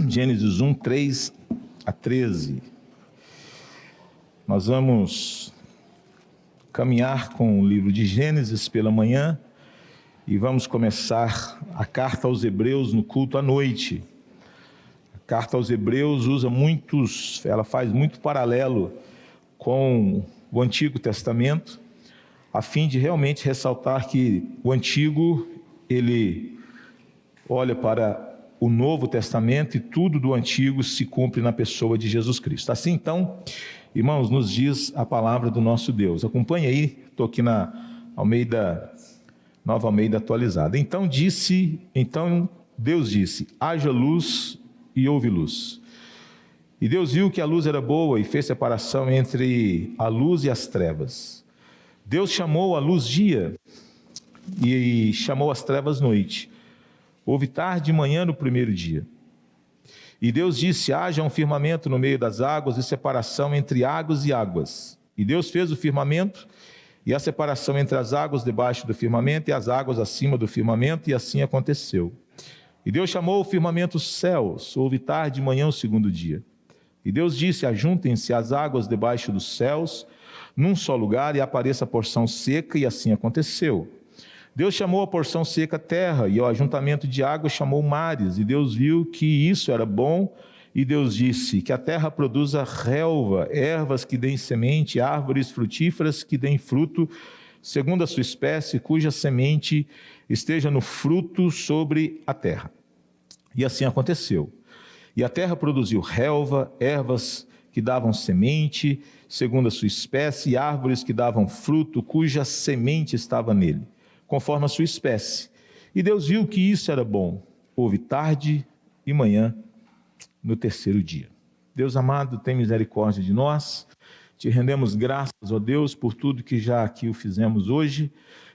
Gênesis 1, 3 a 13. Nós vamos caminhar com o livro de Gênesis pela manhã e vamos começar a carta aos Hebreus no culto à noite. A carta aos Hebreus ela faz muito paralelo com o Antigo Testamento, a fim de realmente ressaltar que o Antigo, ele olha para o Novo Testamento e tudo do Antigo se cumpre na pessoa de Jesus Cristo. Assim, então, irmãos, nos diz a palavra do nosso Deus. Acompanhe aí, estou aqui na Nova Almeida atualizada. Então Deus disse, haja luz e houve luz. E Deus viu que a luz era boa e fez separação entre a luz e as trevas. Deus chamou a luz dia e chamou as trevas noite. Houve tarde e manhã no primeiro dia. E Deus disse, haja um firmamento no meio das águas e separação entre águas e águas. E Deus fez o firmamento e a separação entre as águas debaixo do firmamento e as águas acima do firmamento, e assim aconteceu. E Deus chamou o firmamento céus. Houve tarde e manhã o segundo dia. E Deus disse, ajuntem-se as águas debaixo dos céus num só lugar e apareça a porção seca, e assim aconteceu. Deus chamou a porção seca terra, e ao ajuntamento de águas chamou mares, e Deus viu que isso era bom, e Deus disse, que a terra produza relva, ervas que deem semente, árvores frutíferas que deem fruto, segundo a sua espécie, cuja semente esteja no fruto sobre a terra. E assim aconteceu. E a terra produziu relva, ervas que davam semente, segundo a sua espécie, e árvores que davam fruto, cuja semente estava nele, conforme a sua espécie. E Deus viu que isso era bom. Houve tarde e manhã no terceiro dia. Deus amado, tem misericórdia de nós. Te rendemos graças, ó Deus, por tudo que já aqui o fizemos hoje.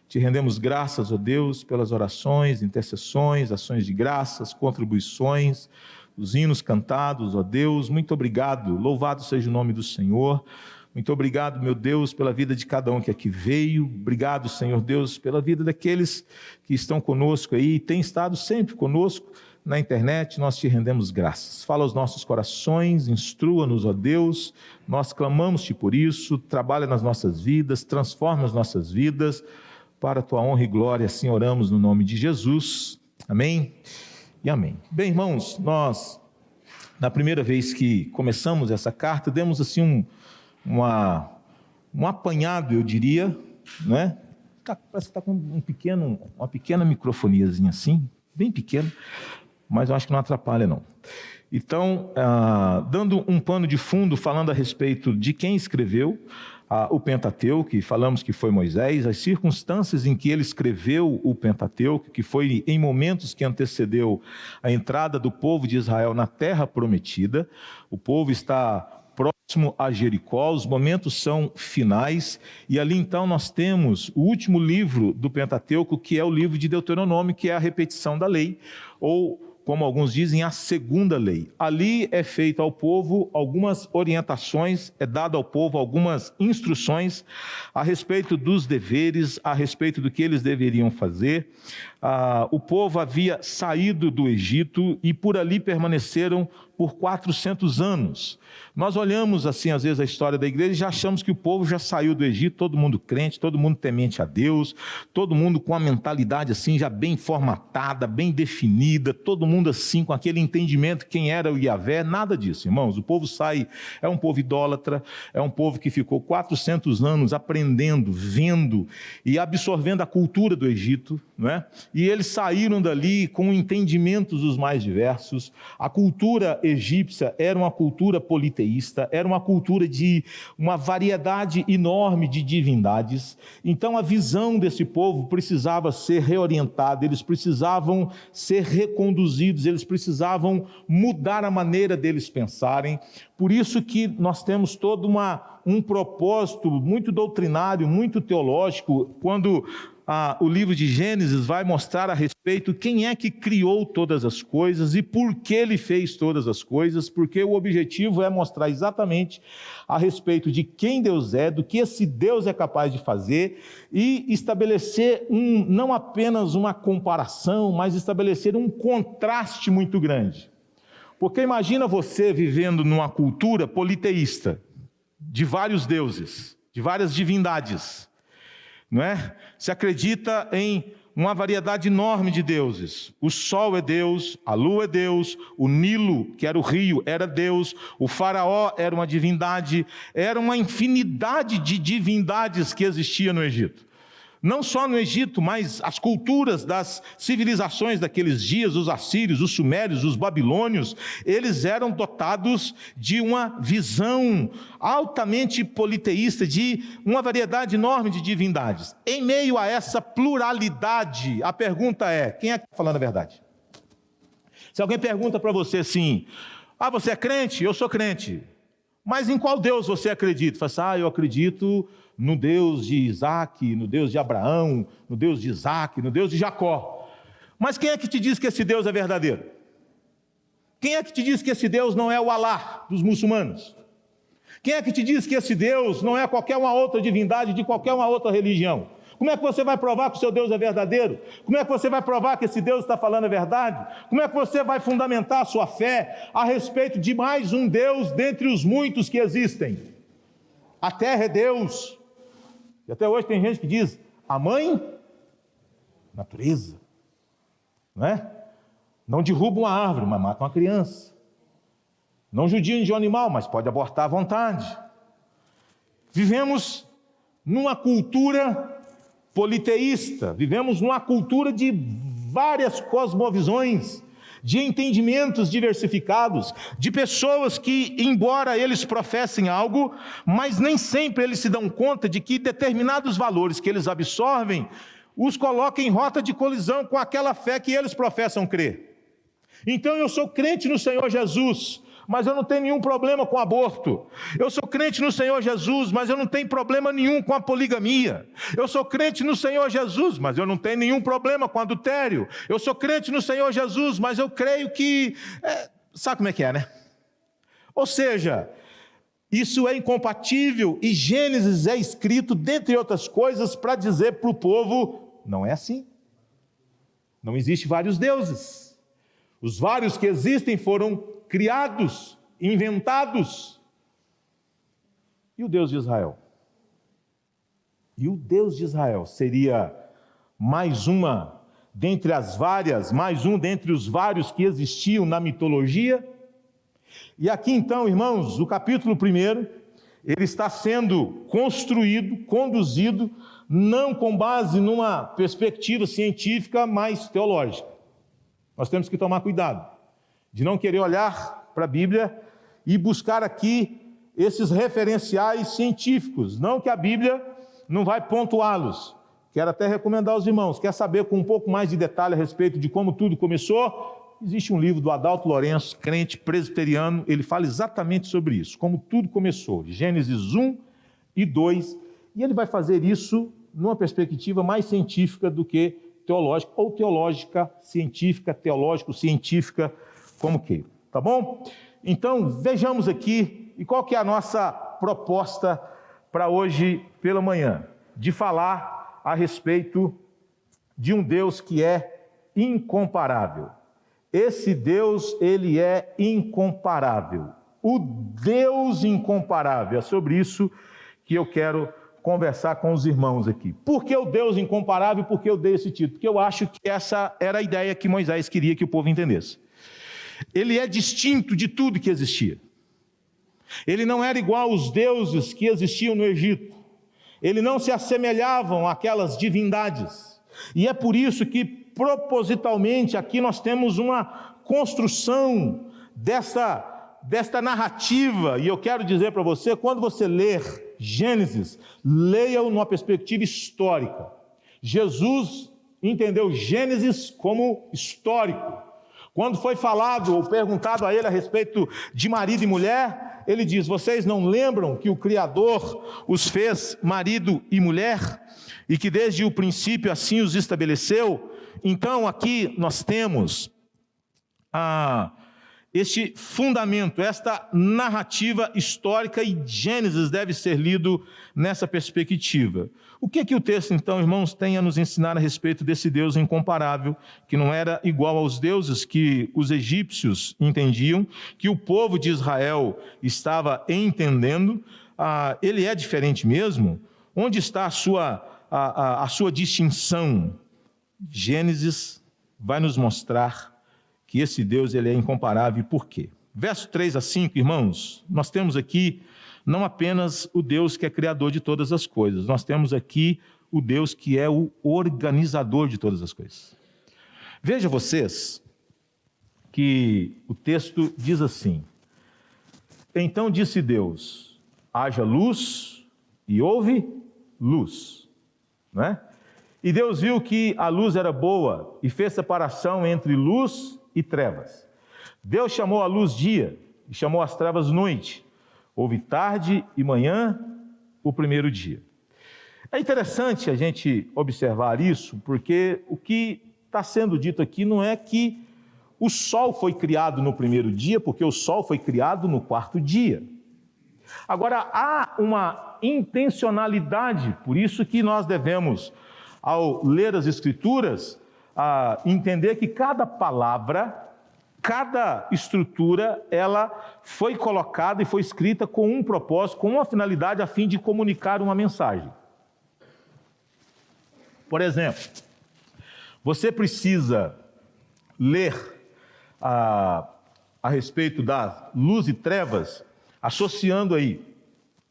Te rendemos graças, ó Deus, pelas orações, intercessões, ações de graças, contribuições, os hinos cantados, ó Deus. Muito obrigado. Louvado seja o nome do Senhor. Muito obrigado, meu Deus, pela vida de cada um que aqui veio. Obrigado, Senhor Deus, pela vida daqueles que estão conosco aí, têm estado sempre conosco na internet. Nós te rendemos graças. Fala aos nossos corações, instrua-nos, ó Deus. Nós clamamos-te por isso. Trabalha nas nossas vidas, transforma as nossas vidas para a tua honra e glória. Assim oramos no nome de Jesus. Amém e amém. Bem, irmãos, nós, na primeira vez que começamos essa carta, demos assim um apanhado, eu diria, né? Parece que está com uma pequena microfoniazinha assim, bem pequena, mas eu acho que não atrapalha não. Então, dando um pano de fundo, falando a respeito de quem escreveu o Pentateuco, que falamos que foi Moisés, as circunstâncias em que ele escreveu o Pentateuco, que foi em momentos que antecedeu a entrada do povo de Israel na terra prometida. O povo está próximo a Jericó, os momentos são finais, e ali então nós temos o último livro do Pentateuco, que é o livro de Deuteronômio, que é a repetição da lei, ou, como alguns dizem, a segunda lei. Ali é feito ao povo algumas orientações, é dado ao povo algumas instruções a respeito dos deveres, a respeito do que eles deveriam fazer. O povo havia saído do Egito e por ali permaneceram por 400 anos. Nós olhamos assim às vezes a história da igreja e já achamos que o povo já saiu do Egito, todo mundo crente, todo mundo temente a Deus, todo mundo com a mentalidade assim já bem formatada, bem definida, todo mundo assim com aquele entendimento quem era o Yahvé. Nada disso, irmãos. O povo sai, é um povo idólatra, é um povo que ficou 400 anos aprendendo, vendo e absorvendo a cultura do Egito, não é? E eles saíram dali com entendimentos os mais diversos. A cultura egípcia era uma cultura politeísta, era uma cultura de uma variedade enorme de divindades. Então a visão desse povo precisava ser reorientada, eles precisavam ser reconduzidos, eles precisavam mudar a maneira deles pensarem. Por isso que nós temos todo um propósito muito doutrinário, muito teológico, quando o livro de Gênesis vai mostrar a respeito quem é que criou todas as coisas e por que ele fez todas as coisas, porque o objetivo é mostrar exatamente a respeito de quem Deus é, do que esse Deus é capaz de fazer e estabelecer não apenas uma comparação, mas estabelecer um contraste muito grande. Porque imagina você vivendo numa cultura politeísta, de vários deuses, de várias divindades, não é? Se acredita em uma variedade enorme de deuses. O sol é Deus, a lua é Deus, o Nilo, que era o rio, era Deus, o faraó era uma divindade, era uma infinidade de divindades que existia no Egito. Não só no Egito, mas as culturas das civilizações daqueles dias, os assírios, os sumérios, os babilônios, eles eram dotados de uma visão altamente politeísta, de uma variedade enorme de divindades. Em meio a essa pluralidade, a pergunta é: quem é que está falando a verdade? Se alguém pergunta para você assim: você é crente? Eu sou crente. Mas em qual Deus você acredita? Fala assim: eu acredito no Deus de Isaac, no Deus de Abraão, no Deus de Isaac, no Deus de Jacó. Mas quem é que te diz que esse Deus é verdadeiro? Quem é que te diz que esse Deus não é o Alá dos muçulmanos? Quem é que te diz que esse Deus não é qualquer uma outra divindade de qualquer uma outra religião? Como é que você vai provar que o seu Deus é verdadeiro? Como é que você vai provar que esse Deus está falando a verdade? Como é que você vai fundamentar a sua fé a respeito de mais um Deus dentre os muitos que existem? A terra é Deus. E até hoje tem gente que diz: a mãe, natureza. Não é? Não derruba uma árvore, mas mata uma criança. Não judiam de um animal, mas pode abortar à vontade. Vivemos numa cultura politeísta, vivemos numa cultura de várias cosmovisões, de entendimentos diversificados, de pessoas que, embora eles professem algo, mas nem sempre eles se dão conta de que determinados valores que eles absorvem os colocam em rota de colisão com aquela fé que eles professam crer. Então eu sou crente no Senhor Jesus, mas eu não tenho nenhum problema com aborto. Eu sou crente no Senhor Jesus, mas eu não tenho problema nenhum com a poligamia. Eu sou crente no Senhor Jesus, mas eu não tenho nenhum problema com adultério. Eu sou crente no Senhor Jesus, mas eu creio que... sabe como é que é, né? Ou seja, isso é incompatível, e Gênesis é escrito, dentre outras coisas, para dizer para o povo: não é assim. Não existe vários deuses. Os vários que existem foram criados, inventados. E o Deus de Israel? E o Deus de Israel seria mais uma dentre as várias, mais um dentre os vários que existiam na mitologia? E aqui então, irmãos, o capítulo 1, ele está sendo construído, conduzido, não com base numa perspectiva científica, mas teológica. Nós temos que tomar cuidado de não querer olhar para a Bíblia e buscar aqui esses referenciais científicos. Não que a Bíblia não vai pontuá-los. Quero até recomendar aos irmãos: quer saber com um pouco mais de detalhe a respeito de como tudo começou? Existe um livro do Adalto Lourenço, crente presbiteriano, ele fala exatamente sobre isso, como tudo começou, Gênesis 1 e 2, e ele vai fazer isso numa perspectiva mais científica do que teológica, ou teológica, científica, teológico-científica, como queira, tá bom? Então, vejamos aqui, e qual que é a nossa proposta para hoje pela manhã? De falar a respeito de um Deus que é incomparável. Esse Deus, ele é incomparável. O Deus incomparável. É sobre isso que eu quero conversar com os irmãos aqui. Por que o Deus incomparável? Por que eu dei esse título? Porque eu acho que essa era a ideia que Moisés queria que o povo entendesse. Ele é distinto de tudo que existia. Ele não era igual aos deuses que existiam no Egito. Ele não se assemelhavam àquelas divindades. E é por isso que, propositalmente, aqui nós temos uma construção desta narrativa. E eu quero dizer para você, quando você ler Gênesis, leia-o numa perspectiva histórica. Jesus entendeu Gênesis como histórico. Quando foi falado ou perguntado a ele a respeito de marido e mulher, ele diz: vocês não lembram que o Criador os fez marido e mulher? E que desde o princípio assim os estabeleceu? Então aqui nós temos este fundamento, esta narrativa histórica, e Gênesis deve ser lido nessa perspectiva. O que é que o texto, então, irmãos, tem a nos ensinar a respeito desse Deus incomparável, que não era igual aos deuses que os egípcios entendiam, que o povo de Israel estava entendendo? Ele é diferente mesmo? Onde está a sua distinção? Gênesis vai nos mostrar que esse Deus ele é incomparável. E por quê? Verso 3 a 5, irmãos, nós temos aqui não apenas o Deus que é criador de todas as coisas, nós temos aqui o Deus que é o organizador de todas as coisas. Veja vocês que o texto diz assim: então disse Deus, haja luz, e houve luz, não é? E Deus viu que a luz era boa e fez separação entre luz e trevas. Deus chamou a luz dia e chamou as trevas noite. Houve tarde e manhã o primeiro dia. É interessante a gente observar isso, porque o que está sendo dito aqui não é que o sol foi criado no primeiro dia, porque o sol foi criado no quarto dia. Agora, há uma intencionalidade, por isso que nós devemos, ao ler as Escrituras, entender que cada palavra, cada estrutura, ela foi colocada e foi escrita com um propósito, com uma finalidade, a fim de comunicar uma mensagem. Por exemplo, você precisa ler a respeito da luz e trevas, associando aí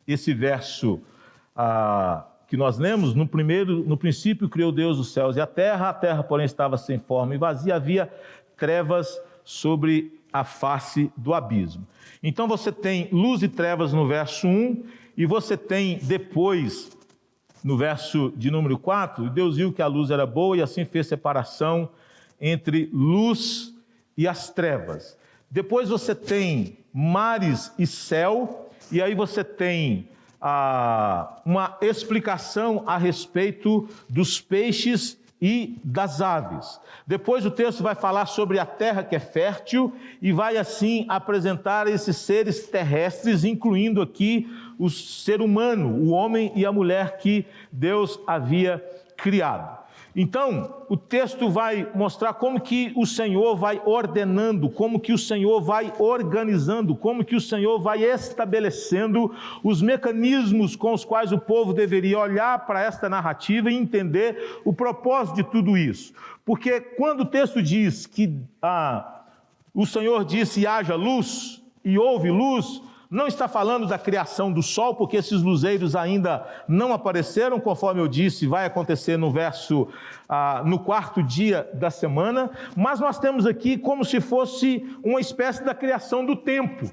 esse verso que nós lemos, no princípio criou Deus os céus e a terra, porém, estava sem forma e vazia, havia trevas sobre a face do abismo. Então você tem luz e trevas no verso 1, e você tem depois, no verso de número 4, Deus viu que a luz era boa e assim fez separação entre luz e as trevas. Depois você tem mares e céu, e aí você tem uma explicação a respeito dos peixes e das aves. Depois o texto vai falar sobre a terra que é fértil e vai assim apresentar esses seres terrestres, incluindo aqui o ser humano, o homem e a mulher que Deus havia criado. Então, o texto vai mostrar como que o Senhor vai ordenando, como que o Senhor vai organizando, como que o Senhor vai estabelecendo os mecanismos com os quais o povo deveria olhar para esta narrativa e entender o propósito de tudo isso. Porque quando o texto diz que o Senhor disse haja luz e houve luz, não está falando da criação do sol, porque esses luzeiros ainda não apareceram, conforme eu disse, vai acontecer no quarto dia da semana, mas nós temos aqui como se fosse uma espécie da criação do tempo.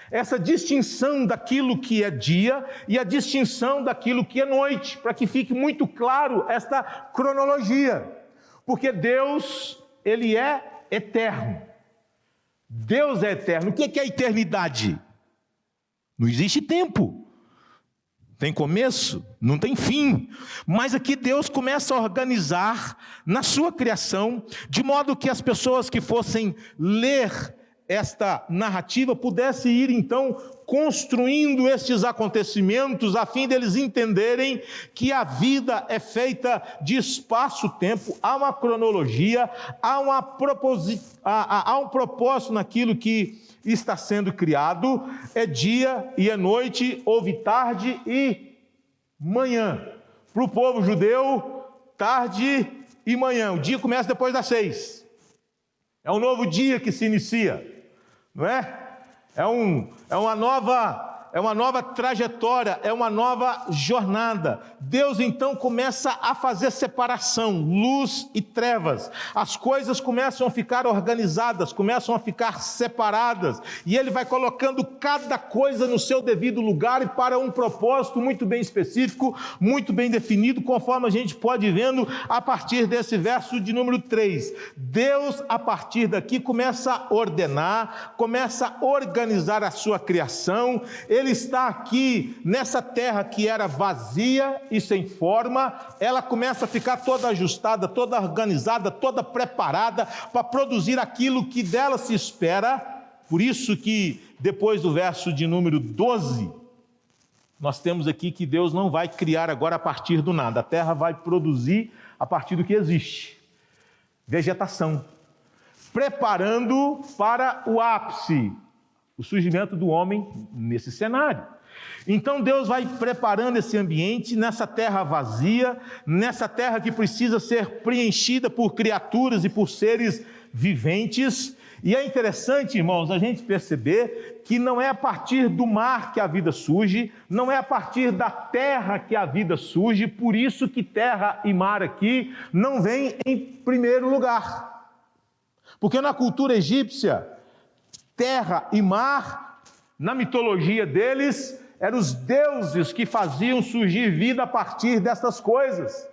Essa distinção daquilo que é dia e a distinção daquilo que é noite, para que fique muito claro esta cronologia, porque Deus, Ele é eterno. Deus é eterno. O que é a eternidade? Não existe tempo, tem começo, não tem fim, mas aqui Deus começa a organizar na sua criação, de modo que as pessoas que fossem ler esta narrativa pudessem ir então construindo estes acontecimentos, a fim deles entenderem que a vida é feita de espaço-tempo, há uma cronologia, há um propósito naquilo que está sendo criado, é dia e é noite, houve tarde e manhã. Para o povo judeu, tarde e manhã. O dia começa depois das 6. É um novo dia que se inicia, não é? É uma nova trajetória, é uma nova jornada. Deus então começa a fazer separação, luz e trevas. As coisas começam a ficar organizadas, começam a ficar separadas, e Ele vai colocando cada coisa no seu devido lugar e para um propósito muito bem específico, muito bem definido, conforme a gente pode ir vendo a partir desse verso de número 3. Deus, a partir daqui, começa a ordenar, começa a organizar a sua criação. Ele está aqui nessa terra que era vazia e sem forma, ela começa a ficar toda ajustada, toda organizada, toda preparada para produzir aquilo que dela se espera, Por isso que depois do verso de número 12, nós temos aqui que Deus não vai criar agora a partir do nada. A terra vai produzir a partir do que existe. Vegetação. Preparando para o ápice, o surgimento do homem nesse cenário. Então Deus vai preparando esse ambiente nessa terra vazia, nessa terra que precisa ser preenchida por criaturas e por seres viventes. E é interessante, irmãos, a gente perceber que não é a partir do mar que a vida surge, não é a partir da terra que a vida surge, por isso que terra e mar aqui não vem em primeiro lugar. Porque na cultura egípcia, terra e mar, na mitologia deles, eram os deuses que faziam surgir vida a partir dessas coisas.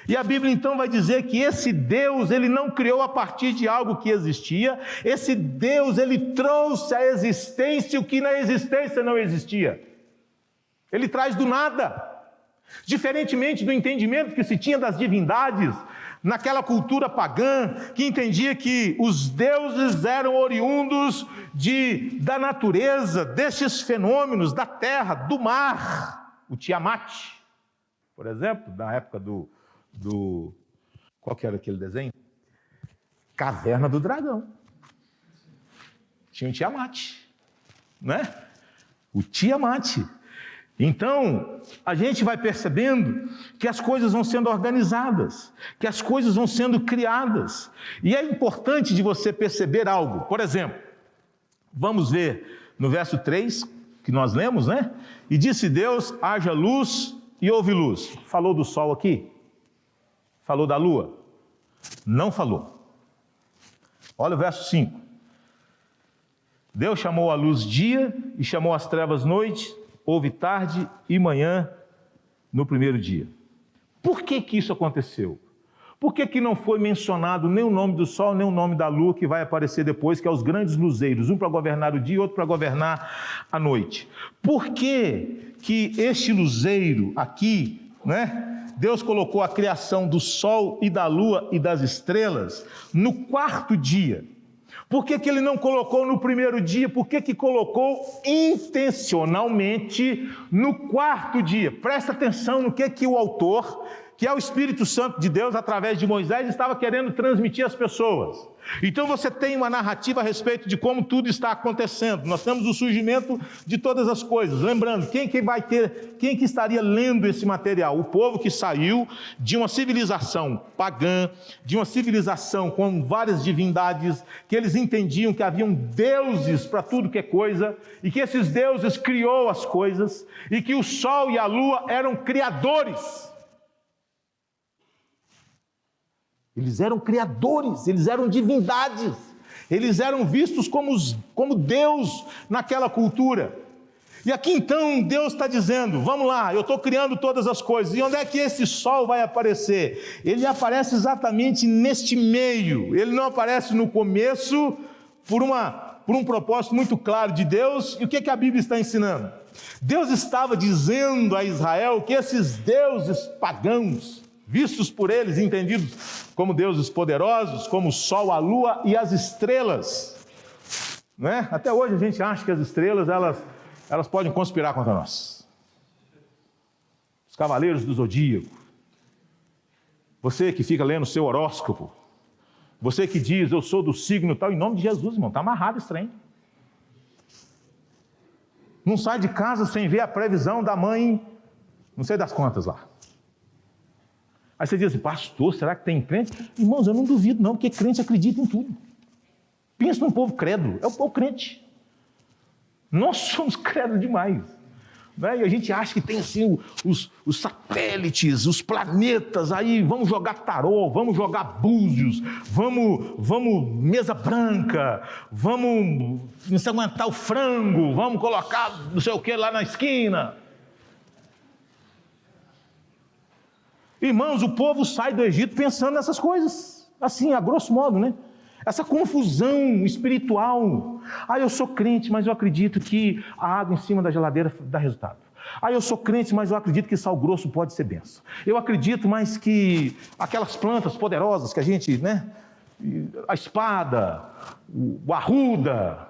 E a Bíblia então vai dizer que esse Deus, ele não criou a partir de algo que existia, esse Deus, ele trouxe à existência o que na existência não existia. Ele traz do nada. Diferentemente do entendimento que se tinha das divindades, naquela cultura pagã, que entendia que os deuses eram oriundos da natureza, destes fenômenos, da terra, do mar. O Tiamat, por exemplo, da época qual que era aquele desenho? Caverna do Dragão. Tinha o Tiamat, né? O Tiamat. Então, a gente vai percebendo que as coisas vão sendo organizadas, que as coisas vão sendo criadas. E é importante de você perceber algo. Por exemplo, vamos ver no verso 3, que nós lemos, né? E disse Deus, haja luz e houve luz. Falou do sol aqui? Falou da lua? Não falou. Olha o verso 5. Deus chamou a luz dia e chamou as trevas noite. Houve tarde e manhã no primeiro dia. Por que que isso aconteceu? Por que que não foi mencionado nem o nome do sol, nem o nome da lua, que vai aparecer depois, que é os grandes luzeiros, um para governar o dia e outro para governar a noite? Por que que este luzeiro aqui, né? Deus colocou a criação do sol e da lua e das estrelas no quarto dia? Por que que ele não colocou no primeiro dia? Por que que colocou intencionalmente no quarto dia? Presta atenção no que o autor, que é o Espírito Santo de Deus, através de Moisés, estava querendo transmitir às pessoas. Então você tem uma narrativa a respeito de como tudo está acontecendo. Nós temos o surgimento de todas as coisas. Lembrando, quem que estaria lendo esse material? O povo que saiu de uma civilização pagã, de uma civilização com várias divindades, que eles entendiam que haviam deuses para tudo que é coisa, e que esses deuses criou as coisas, e que o sol e a lua eram criadores. Eles eram criadores, eles eram divindades, eles eram vistos como Deus naquela cultura. E aqui então Deus está dizendo, vamos lá, eu estou criando todas as coisas. E onde é que esse sol vai aparecer? Ele aparece exatamente neste meio, ele não aparece no começo por um propósito muito claro de Deus. E o que a Bíblia está ensinando? Deus estava dizendo a Israel que esses deuses pagãos, vistos por eles, entendidos como deuses poderosos, como o sol, a lua e as estrelas, né? Até hoje a gente acha que as estrelas, elas podem conspirar contra nós. Os cavaleiros do zodíaco, você que fica lendo o seu horóscopo, você que diz, eu sou do signo tal, em nome de Jesus, irmão, está amarrado esse trem. Não sai de casa sem ver a previsão da mãe, não sei das quantas lá. Aí você diz assim, pastor, será que tem crente? Irmãos, eu não duvido não, porque crente acredita em tudo. Pensa num povo crédulo, é o povo crente. Nós somos crédulos demais. Né? E a gente acha que tem assim os satélites, os planetas, aí vamos jogar tarô, vamos jogar búzios, vamos mesa branca, vamos aguentar o frango, vamos colocar não sei o que lá na esquina. Irmãos, o povo sai do Egito pensando nessas coisas, assim, a grosso modo, né? Essa confusão espiritual. Eu sou crente, mas eu acredito que a água em cima da geladeira dá resultado. Eu sou crente, mas eu acredito que sal grosso pode ser bênção. Eu acredito, mas que aquelas plantas poderosas que a gente, né? A espada, o arruda,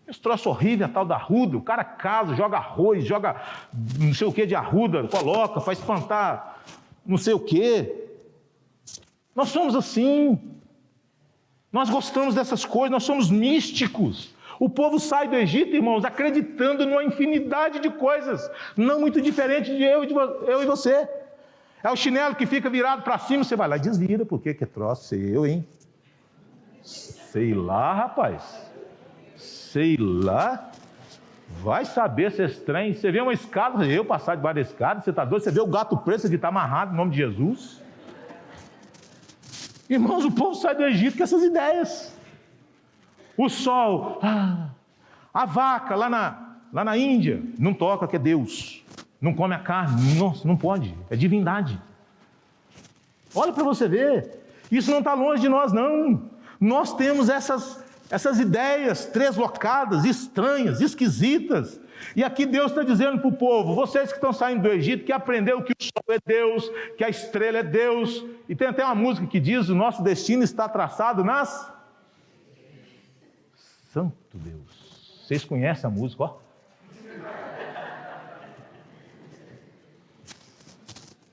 Esse troço horrível, a tal da arruda. O cara casa, joga arroz, joga não sei o que de arruda, coloca, faz espantar não sei o que. Nós somos assim. Nós gostamos dessas coisas, nós somos místicos. O povo sai do Egito, irmãos, acreditando numa infinidade de coisas, não muito diferente de eu e você. É o chinelo que fica virado para cima, você vai lá e desvira, porque que troço, sei eu, hein? Sei lá, rapaz. Sei lá. Vai saber se é estranho. Você vê uma escada, eu passar debaixo da escada, você está doido? Você vê o gato preso que está amarrado em nome de Jesus? Irmãos, o povo sai do Egito com essas ideias. O sol, a vaca lá na Índia, não toca que é Deus. Não come a carne, nossa, não pode, é divindade. Olha para você ver, isso não está longe de nós não. Nós temos essas ideias treslocadas, estranhas, esquisitas. E aqui Deus está dizendo para o povo, vocês que estão saindo do Egito, que aprenderam que o sol é Deus, que a estrela é Deus. E tem até uma música que diz, o nosso destino está traçado nas... Santo Deus. Vocês conhecem a música, ó?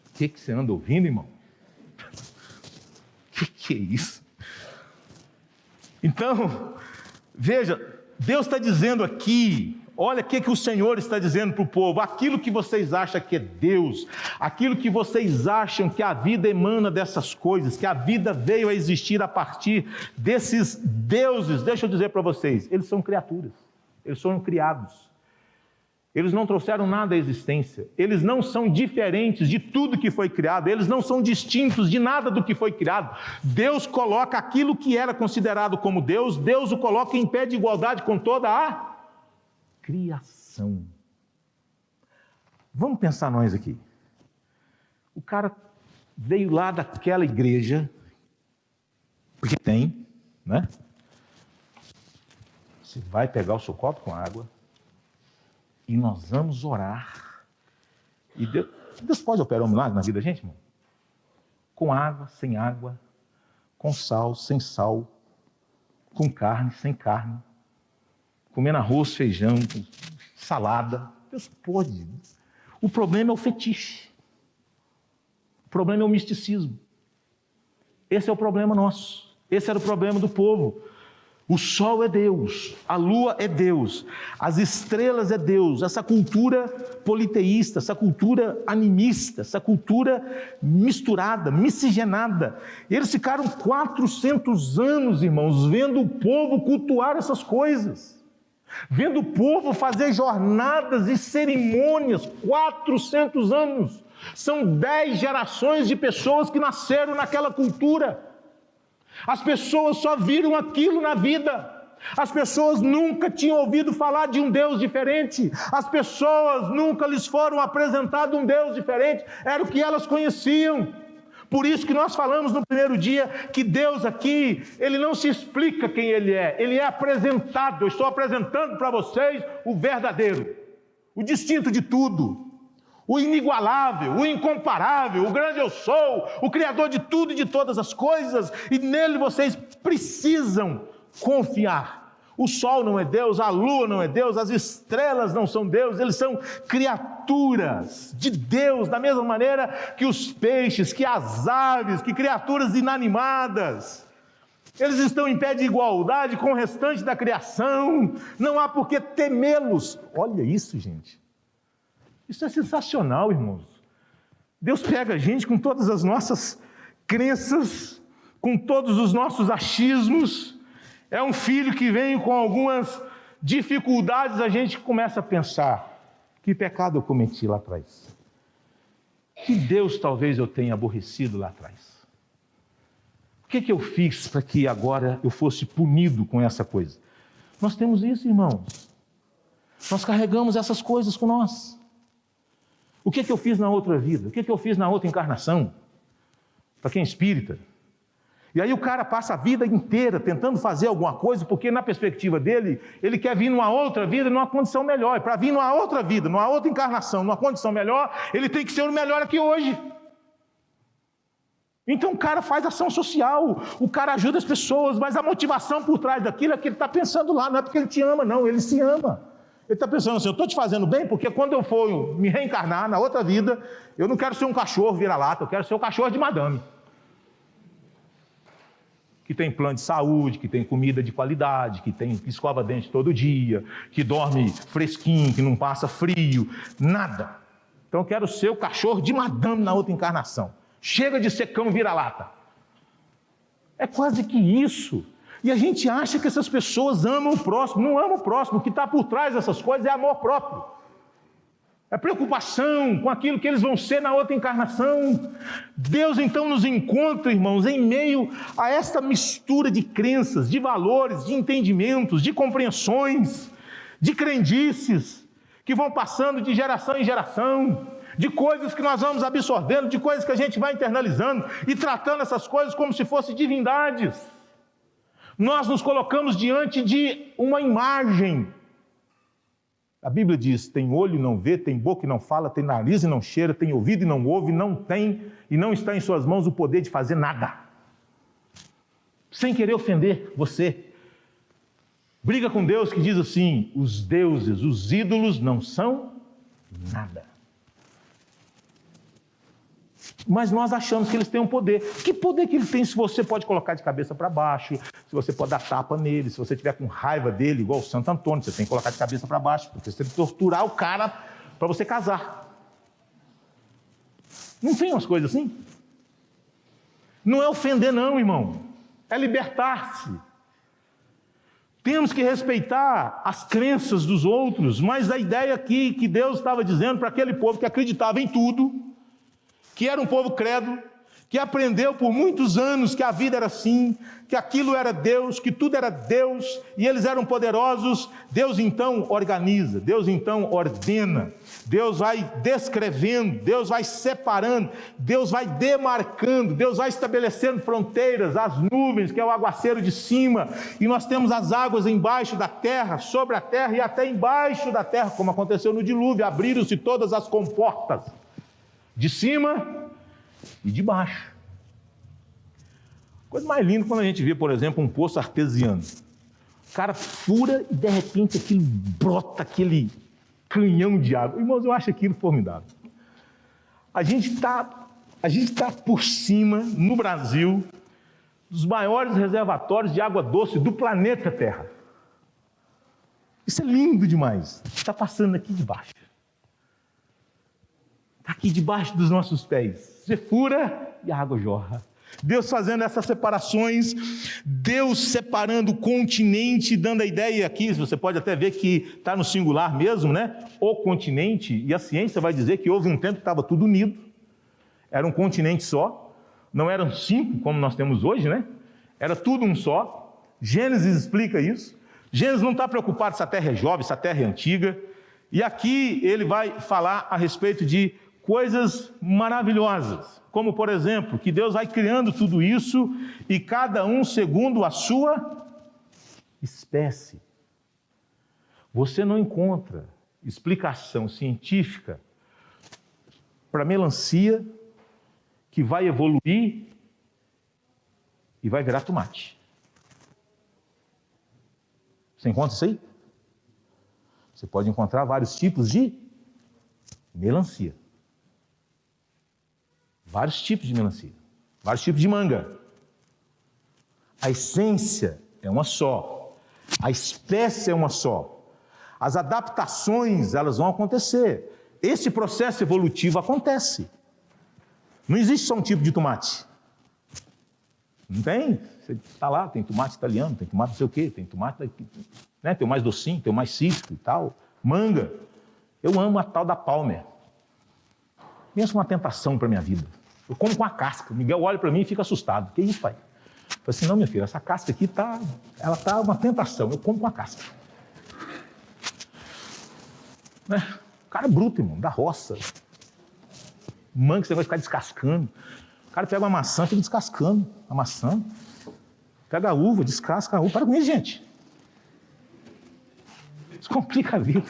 O que você anda ouvindo, irmão? O que é isso? Então, veja, Deus está dizendo aqui, olha o que o Senhor está dizendo para o povo, aquilo que vocês acham que é Deus, aquilo que vocês acham que a vida emana dessas coisas, que a vida veio a existir a partir desses deuses, deixa eu dizer para vocês, eles são criaturas, eles foram criados. Eles não trouxeram nada à existência, eles não são diferentes de tudo que foi criado, eles não são distintos de nada do que foi criado. Deus coloca aquilo que era considerado como Deus, Deus o coloca em pé de igualdade com toda a criação. Vamos pensar nós aqui. O cara veio lá daquela igreja, porque tem, né? Você vai pegar o seu copo com água, e nós vamos orar. E Deus pode operar um milagre na vida da gente, irmão? Com água, sem água, com sal, sem sal, com carne, sem carne, comendo arroz, feijão, salada. Deus pode. O problema é o fetiche. O problema é o misticismo. Esse é o problema nosso. Esse era o problema do povo. O sol é Deus, a lua é Deus, as estrelas é Deus, essa cultura politeísta, essa cultura animista, essa cultura misturada, miscigenada. Eles ficaram 400 anos, irmãos, vendo o povo cultuar essas coisas, vendo o povo fazer jornadas e cerimônias, 400 anos. São 10 gerações de pessoas que nasceram naquela cultura. As pessoas só viram aquilo na vida. As pessoas nunca tinham ouvido falar de um Deus diferente. As pessoas nunca lhes foram apresentado um Deus diferente. Era o que elas conheciam. Por isso que nós falamos no primeiro dia que Deus aqui, Ele não se explica quem Ele é apresentado. Eu estou apresentando para vocês o verdadeiro, o distinto de tudo. O inigualável, o incomparável, o grande eu sou, o Criador de tudo e de todas as coisas, e nele vocês precisam confiar. O sol não é Deus, a lua não é Deus, as estrelas não são Deus, eles são criaturas de Deus, da mesma maneira que os peixes, que as aves, que criaturas inanimadas. Eles estão em pé de igualdade com o restante da criação, não há por que temê-los. Olha isso, gente. Isso é sensacional, irmãos. Deus pega a gente com todas as nossas crenças, com todos os nossos achismos. É um filho que vem com algumas dificuldades, a gente começa a pensar, que pecado eu cometi lá atrás? Que Deus talvez eu tenha aborrecido lá atrás? O que eu fiz para que agora eu fosse punido com essa coisa? Nós temos isso, irmãos. Nós carregamos essas coisas com nós. O que eu fiz na outra vida? O que eu fiz na outra encarnação? Para quem é espírita. E aí o cara passa a vida inteira tentando fazer alguma coisa, porque na perspectiva dele, ele quer vir numa outra vida, numa condição melhor. E para vir numa outra vida, numa outra encarnação, numa condição melhor, ele tem que ser o melhor aqui hoje. Então o cara faz ação social, o cara ajuda as pessoas, mas a motivação por trás daquilo é que ele está pensando lá, não é porque ele te ama, não, ele se ama. Ele está pensando assim, eu estou te fazendo bem porque quando eu for me reencarnar na outra vida, eu não quero ser um cachorro vira-lata, eu quero ser o cachorro de madame. Que tem plano de saúde, que tem comida de qualidade, que escova dente todo dia, que dorme fresquinho, que não passa frio, nada. Então eu quero ser o cachorro de madame na outra encarnação. Chega de ser cão vira-lata. É quase que isso. E a gente acha que essas pessoas amam o próximo. Não amam o próximo. O que está por trás dessas coisas é amor próprio. É preocupação com aquilo que eles vão ser na outra encarnação. Deus então nos encontra, irmãos, em meio a esta mistura de crenças, de valores, de entendimentos, de compreensões, de crendices, que vão passando de geração em geração, de coisas que nós vamos absorvendo, de coisas que a gente vai internalizando e tratando essas coisas como se fossem divindades. Nós nos colocamos diante de uma imagem. A Bíblia diz, tem olho e não vê, tem boca e não fala, tem nariz e não cheira, tem ouvido e não ouve, não tem e não está em suas mãos o poder de fazer nada. Sem querer ofender você. Briga com Deus que diz assim, os deuses, os ídolos não são nada. Mas nós achamos que eles têm um poder. Que poder que ele tem se você pode colocar de cabeça para baixo, se você pode dar tapa nele, se você tiver com raiva dele, igual o Santo Antônio, você tem que colocar de cabeça para baixo, porque você tem que torturar o cara para você casar. Não tem umas coisas assim? Não é ofender não, irmão. É libertar-se. Temos que respeitar as crenças dos outros, mas a ideia aqui que Deus estava dizendo para aquele povo que acreditava em tudo, que era um povo crédulo, que aprendeu por muitos anos que a vida era assim, que aquilo era Deus, que tudo era Deus, e eles eram poderosos. Deus então organiza, Deus então ordena, Deus vai descrevendo, Deus vai separando, Deus vai demarcando, Deus vai estabelecendo fronteiras, as nuvens, que é o aguaceiro de cima, e nós temos as águas embaixo da terra, sobre a terra e até embaixo da terra, como aconteceu no dilúvio, abriram-se todas as comportas, de cima e de baixo. Coisa mais linda quando a gente vê, por exemplo, um poço artesiano. O cara fura e de repente aquilo brota, aquele canhão de água. Irmãos, eu acho aquilo formidável. A gente está por cima, no Brasil, dos maiores reservatórios de água doce do planeta Terra. Isso é lindo demais. Está passando aqui debaixo. Está aqui debaixo dos nossos pés. Você fura e a água jorra. Deus fazendo essas separações, Deus separando o continente, dando a ideia aqui, você pode até ver que está no singular mesmo, né? O continente, e a ciência vai dizer que houve um tempo que estava tudo unido, era um continente só, não eram 5 como nós temos hoje, né? Era tudo um só. Gênesis explica isso. Gênesis não está preocupado se a terra é jovem, se a terra é antiga, e aqui ele vai falar a respeito de coisas maravilhosas, como por exemplo, que Deus vai criando tudo isso e cada um segundo a sua espécie. Você não encontra explicação científica para melancia que vai evoluir e vai virar tomate. Você encontra isso aí? Você pode encontrar vários tipos de melancia. Vários tipos de melancia, vários tipos de manga. A essência é uma só, a espécie é uma só. As adaptações, elas vão acontecer. Esse processo evolutivo acontece. Não existe só um tipo de tomate. Não tem? Você está lá, tem tomate italiano, tem tomate não sei o quê, tem tomate, né? Tem o mais docinho, tem o mais cítrico e tal. Manga. Eu amo a tal da Palmer. Pensa uma tentação para a minha vida. Eu como com a casca. O Miguel olha para mim e fica assustado. Que isso, pai? Eu falei assim, não, minha filha, essa casca aqui ela tá uma tentação. Eu como com a casca. Né? O cara é bruto, irmão, da roça. Manga, você vai ficar descascando. O cara pega uma maçã, fica descascando a maçã. Pega a uva, descasca a uva. Para com isso, gente. Isso complica a vida.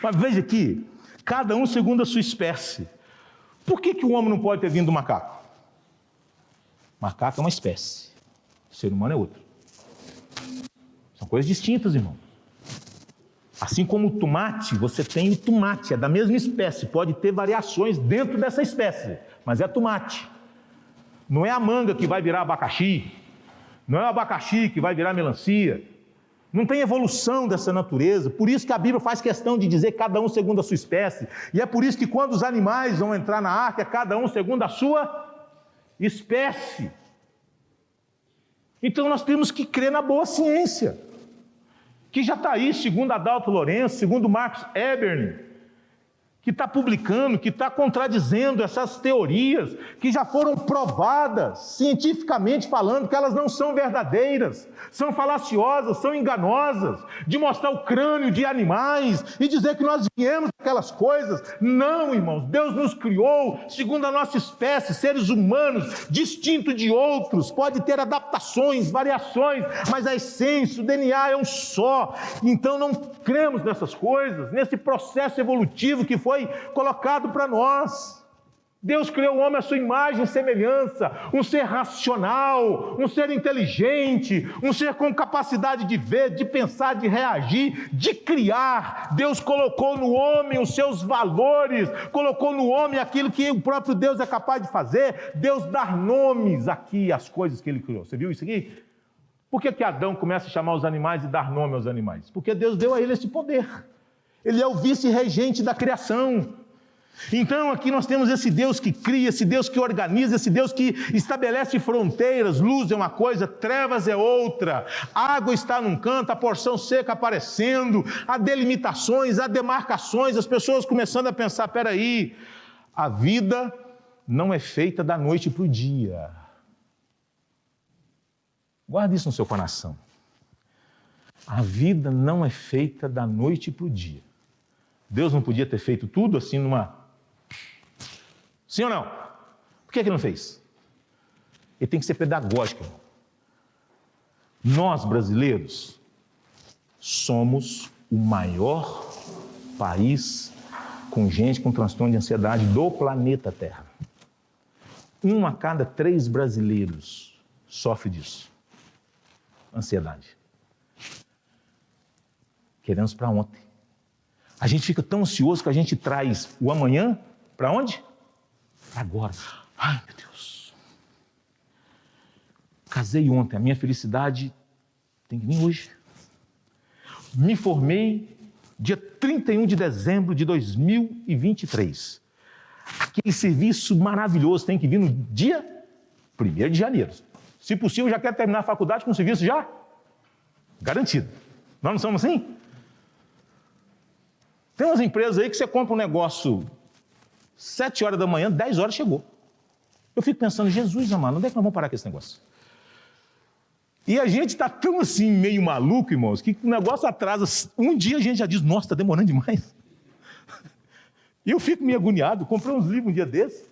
Mas veja aqui, cada um segundo a sua espécie. Por que o homem não pode ter vindo do macaco? Macaco é uma espécie, o ser humano é outro. São coisas distintas, irmão. Assim como o tomate, você tem o tomate, é da mesma espécie, pode ter variações dentro dessa espécie, mas é tomate. Não é a manga que vai virar abacaxi, não é o abacaxi que vai virar melancia. Não tem evolução dessa natureza, por isso que a Bíblia faz questão de dizer cada um segundo a sua espécie. E é por isso que quando os animais vão entrar na arca, é cada um segundo a sua espécie. Então nós temos que crer na boa ciência, que já está aí, segundo Adalto Lourenço, segundo Marcos Eberle, que está publicando, que está contradizendo essas teorias que já foram provadas, cientificamente falando, que elas não são verdadeiras, são falaciosas, são enganosas, de mostrar o crânio de animais e dizer que nós viemos daquelas coisas. Não, irmãos, Deus nos criou segundo a nossa espécie, seres humanos, distinto de outros, pode ter adaptações, variações, mas a essência, o DNA é um só. Então não cremos nessas coisas, nesse processo evolutivo que foi colocado para nós. Deus criou o homem à sua imagem e semelhança, um ser racional, um ser inteligente, um ser com capacidade de ver, de pensar, de reagir, de criar. Deus colocou no homem os seus valores, colocou no homem aquilo que o próprio Deus é capaz de fazer. Deus dá nomes aqui às coisas que ele criou. Você viu isso aqui? Por que Adão começa a chamar os animais e dar nome aos animais? Porque Deus deu a ele esse poder. Ele é o vice-regente da criação. Então aqui nós temos esse Deus que cria, esse Deus que organiza, esse Deus que estabelece fronteiras. Luz é uma coisa, trevas é outra. Água está num canto, a porção seca aparecendo, há delimitações, há demarcações. As pessoas começando a pensar, peraí, a vida não é feita da noite para o dia. Guarde isso no seu coração. A vida não é feita da noite para o dia. Deus não podia ter feito tudo assim numa... Sim ou não? Por que ele não fez? Ele tem que ser pedagógico. Nós, brasileiros, somos o maior país com gente com transtorno de ansiedade do planeta Terra. 1 a cada 3 brasileiros sofre disso. Ansiedade. Queremos para ontem. A gente fica tão ansioso que a gente traz o amanhã para onde? Para agora. Ai, meu Deus. Casei ontem, a minha felicidade tem que vir hoje. Me formei dia 31 de dezembro de 2023. Aquele serviço maravilhoso tem que vir no dia 1º de janeiro. Se possível, já quero terminar a faculdade com o serviço já garantido. Nós não somos assim? Tem umas empresas aí que você compra um negócio 7 horas da manhã, 10 horas chegou. Eu fico pensando, Jesus amado, onde é que nós vamos parar com esse negócio? E a gente está tão assim, meio maluco, irmãos, que o negócio atrasa. Um dia a gente já diz, nossa, está demorando demais. E eu fico meio agoniado, comprei uns livros um dia desses.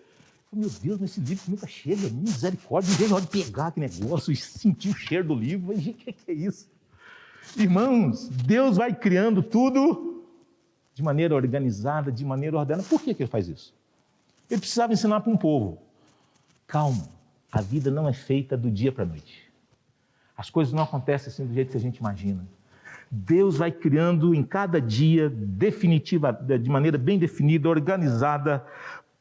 Meu Deus, esse livro nunca chega, misericórdia, ninguém na hora de pegar aquele negócio e sentir o cheiro do livro. Mas, gente, o que é isso? Irmãos, Deus vai criando tudo de maneira organizada, de maneira ordenada. Por que ele faz isso? Ele precisava ensinar para um povo. Calma, a vida não é feita do dia para a noite. As coisas não acontecem assim do jeito que a gente imagina. Deus vai criando em cada dia, definitiva, de maneira bem definida, organizada,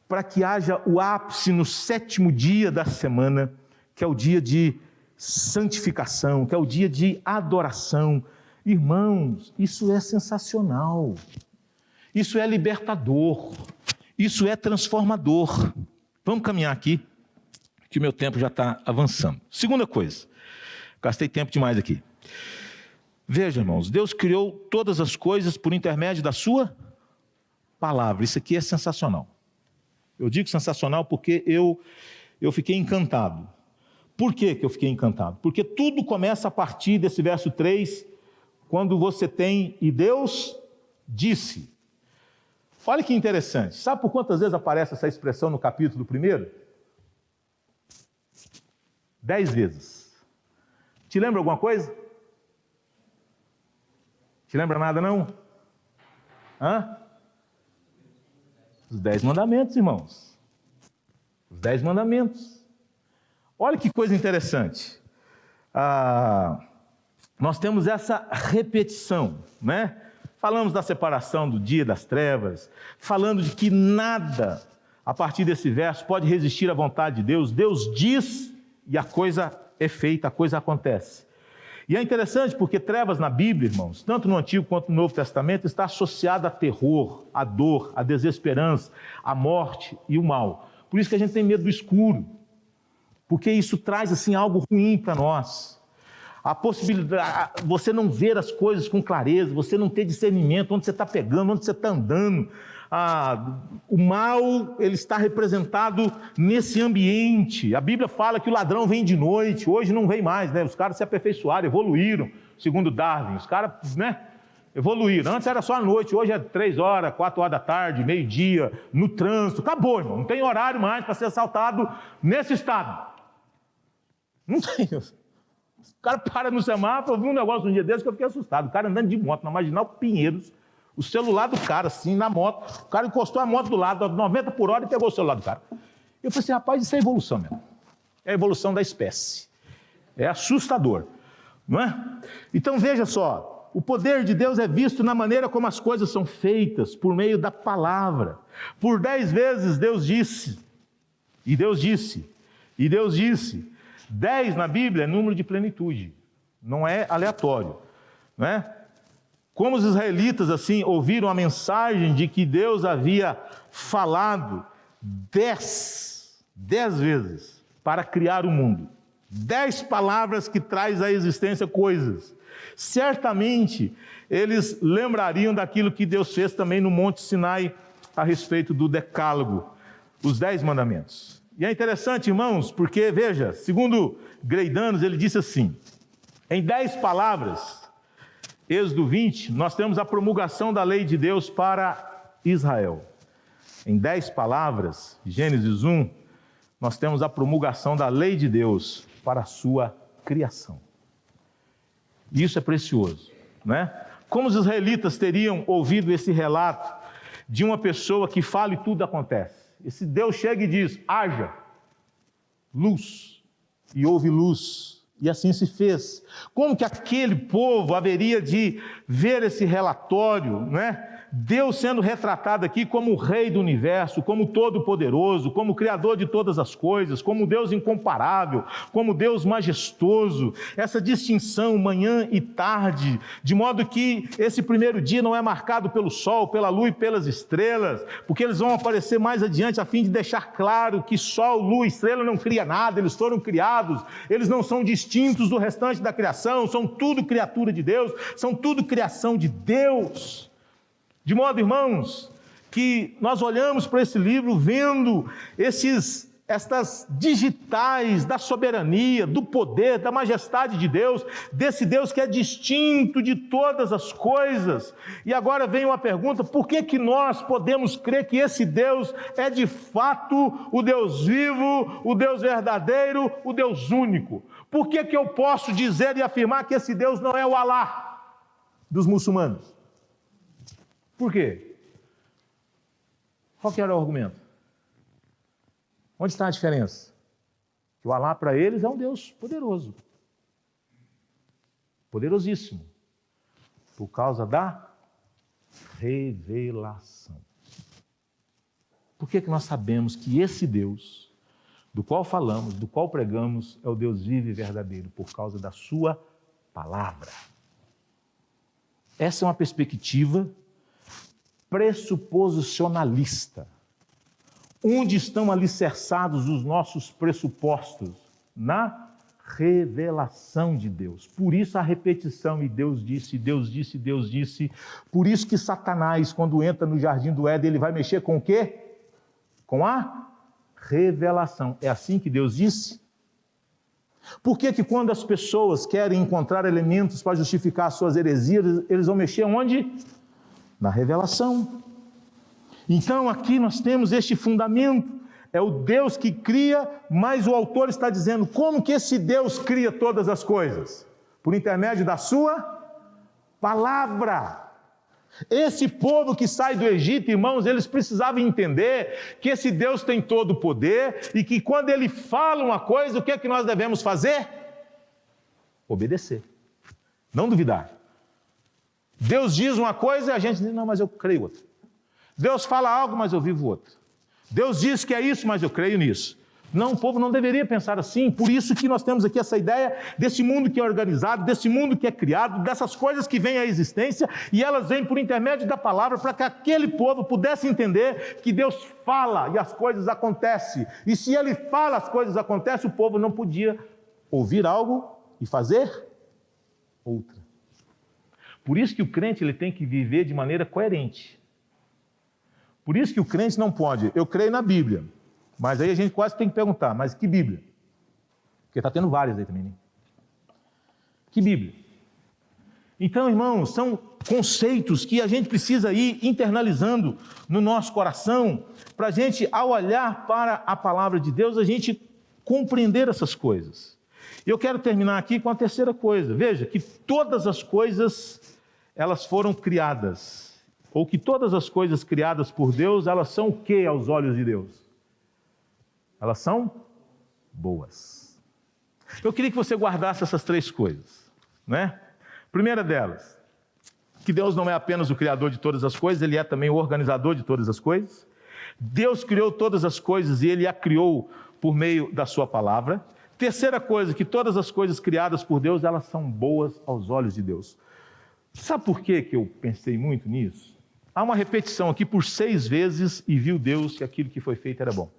para que haja o ápice no 7º dia da semana, que é o dia de santificação, que é o dia de adoração. Irmãos, isso é sensacional. Isso é libertador, isso é transformador. Vamos caminhar aqui, que o meu tempo já está avançando. Segunda coisa, gastei tempo demais aqui. Veja, irmãos, Deus criou todas as coisas por intermédio da sua palavra. Isso aqui é sensacional. Eu digo sensacional porque eu fiquei encantado. Por que eu fiquei encantado? Porque tudo começa a partir desse verso 3, quando você tem, e Deus disse. Olha que interessante, sabe por quantas vezes aparece essa expressão no capítulo 1? 10 vezes. Te lembra alguma coisa? Te lembra nada não? Hã? Os 10 mandamentos, irmãos. 10 mandamentos. Olha que coisa interessante. Nós temos essa repetição, né? Falamos da separação do dia das trevas, falando de que nada, a partir desse verso, pode resistir à vontade de Deus. Deus diz e a coisa é feita, a coisa acontece. E é interessante porque trevas na Bíblia, irmãos, tanto no Antigo quanto no Novo Testamento, está associada a terror, a dor, a desesperança, a morte e o mal. Por isso que a gente tem medo do escuro, porque isso traz assim algo ruim para nós. A possibilidade, você não ver as coisas com clareza, você não ter discernimento, onde você está pegando, onde você está andando. O mal, ele está representado nesse ambiente. A Bíblia fala que o ladrão vem de noite, hoje não vem mais, né? Os caras se aperfeiçoaram, evoluíram, segundo Darwin. Os caras, né, evoluíram. Antes era só à noite, hoje é 3 horas, 4 horas da tarde, meio-dia, no trânsito. Acabou, irmão, não tem horário mais para ser assaltado nesse estado. Não tem. O cara para no semáforo, eu vi um negócio um dia desse que eu fiquei assustado. O cara andando de moto na Marginal Pinheiros, o celular do cara, assim, na moto. O cara encostou a moto do lado, a 90 por hora, e pegou o celular do cara. Eu falei assim, rapaz, isso é evolução mesmo. É a evolução da espécie. É assustador, não é? Então veja só, o poder de Deus é visto na maneira como as coisas são feitas, por meio da palavra. Por 10 vezes Deus disse, e Deus disse, e Deus disse. 10 na Bíblia é número de plenitude, não é aleatório, não é? Como os israelitas, assim, ouviram a mensagem de que Deus havia falado 10 vezes para criar o mundo. 10 palavras que traz à existência coisas. Certamente, eles lembrariam daquilo que Deus fez também no Monte Sinai a respeito do Decálogo, os 10 mandamentos. E é interessante, irmãos, porque, veja, segundo Greidanos, ele disse assim, em 10 palavras, Êxodo 20, nós temos a promulgação da lei de Deus para Israel. Em 10 palavras, Gênesis 1, nós temos a promulgação da lei de Deus para a sua criação. Isso é precioso, né? Como os israelitas teriam ouvido esse relato de uma pessoa que fala e tudo acontece? Esse Deus chega e diz, haja luz, e houve luz. E assim se fez. Como que aquele povo haveria de ver esse relatório, né? Deus sendo retratado aqui como o Rei do Universo, como Todo-Poderoso, como o Criador de todas as coisas, como Deus incomparável, como Deus majestoso, essa distinção manhã e tarde, de modo que esse primeiro dia não é marcado pelo sol, pela lua e pelas estrelas, porque eles vão aparecer mais adiante a fim de deixar claro que sol, lua e estrela não cria nada, eles foram criados, eles não são distintos do restante da criação, são tudo criatura de Deus, são tudo criação de Deus. De modo, irmãos, que nós olhamos para esse livro vendo estas digitais da soberania, do poder, da majestade de Deus, desse Deus que é distinto de todas as coisas. E agora vem uma pergunta, por que nós podemos crer que esse Deus é de fato o Deus vivo, o Deus verdadeiro, o Deus único? Por que eu posso dizer e afirmar que esse Deus não é o Alá dos muçulmanos? Por quê? Qual que era o argumento? Onde está a diferença? Que o Alá para eles é um Deus poderoso. Poderosíssimo. Por causa da revelação. Por que nós sabemos que esse Deus, do qual falamos, do qual pregamos, é o Deus vivo e verdadeiro? Por causa da sua palavra. Essa é uma perspectiva pressuposicionalista, onde estão alicerçados os nossos pressupostos? Na revelação de Deus. Por isso a repetição, e Deus disse, Deus disse, Deus disse. Por isso que Satanás, quando entra no jardim do Éden, ele vai mexer com o quê? Com a revelação. É assim que Deus disse? Por que quando as pessoas querem encontrar elementos para justificar as suas heresias, eles vão mexer onde? Na revelação. Então aqui nós temos este fundamento, é o Deus que cria, mas o autor está dizendo, como que esse Deus cria todas as coisas? Por intermédio da sua palavra. Esse povo que sai do Egito, irmãos, eles precisavam entender que esse Deus tem todo o poder e que quando Ele fala uma coisa, o que é que nós devemos fazer? Obedecer, não duvidar. Deus diz uma coisa e a gente diz, não, mas eu creio outra. Deus fala algo, mas eu vivo outra. Deus diz que é isso, mas eu creio nisso. Não, o povo não deveria pensar assim. Por isso que nós temos aqui essa ideia desse mundo que é organizado, desse mundo que é criado, dessas coisas que vêm à existência, e elas vêm por intermédio da palavra para que aquele povo pudesse entender que Deus fala e as coisas acontecem. E se Ele fala, as coisas acontecem, o povo não podia ouvir algo e fazer outra. Por isso que o crente ele tem que viver de maneira coerente. Por isso que o crente não pode, eu creio na Bíblia, mas aí a gente quase tem que perguntar, mas que Bíblia? Porque está tendo várias aí também, né? Que Bíblia? Então, irmãos, são conceitos que a gente precisa ir internalizando no nosso coração, para a gente, ao olhar para a palavra de Deus, a gente compreender essas coisas. E eu quero terminar aqui com a terceira coisa. Veja que todas as coisas, elas foram criadas, ou que todas as coisas criadas por Deus, elas são o que aos olhos de Deus? Elas são boas. Eu queria que você guardasse essas três coisas, né? Primeira delas, que Deus não é apenas o criador de todas as coisas, Ele é também o organizador de todas as coisas. Deus criou todas as coisas e Ele a criou por meio da sua palavra. Terceira coisa, que todas as coisas criadas por Deus, elas são boas aos olhos de Deus. Sabe por que eu pensei muito nisso? Há uma repetição aqui por 6 vezes, e viu Deus que aquilo que foi feito era bom.